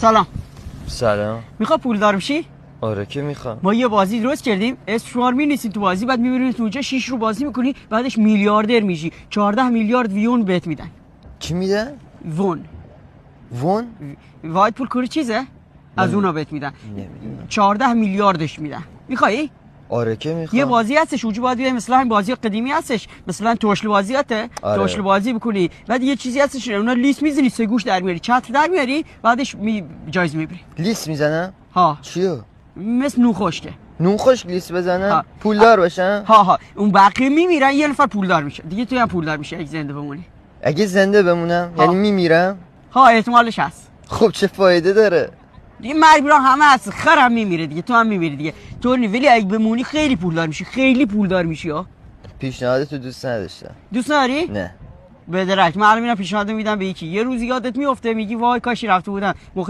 سلام. سلام. میخوای پولدار بشی؟ آره که میخوام. ما یه بازی درست کردیم، اسم شمار می‌نویسی تو بازی، بعد می‌بری تو اونجا 6 رو بازی می‌کنی، بعدش میلیاردر میشی. 14 میلیارد ویون بهت میدن. چی میدن؟ وون. وون؟ واحد پول کوری چیزه؟ از اونا بهت میدن. نمیدونم. 14 میلیاردش میدن. میخوای؟ آره که میخوام. یه بازی هستش اونجا باید بیای، مثلا این بازی قدیمی هستش، مثلا توشل بازیاته. آره. توشل بازی بکنی، بعد یه چیزی هستش اونا لیست میزنی، سه گوش در میاری، چتر در میاری، بعدش جایزه میبری. لیست میزنم؟ ها. چیو؟ مثل نون خشکه. نون خشک لیست بزنم؟ ها. پولدار باشم؟ ها اون بقیه میمیرن، یه نفر پولدار میشه دیگه، تو هم پولدار میشه اگه زنده بمونی. اگه زنده بمونم ها. یعنی میمیرم؟ ها احتمالش هست. خب چه فایده داره؟ دیگه مرگ همه هست، خرم میمیره دیگه، تو هم میمیری دیگه، تو ولی اگه بمونی خیلی پولدار میشی، خیلی پولدار میشی. ها پیشنهادت تو دوست نداشتم. دوست نداری؟ نه. به درک من الان پیشنهاد میدم به یکی، یه روز یادت میفته میگی وای کاشی رفته بودم موقع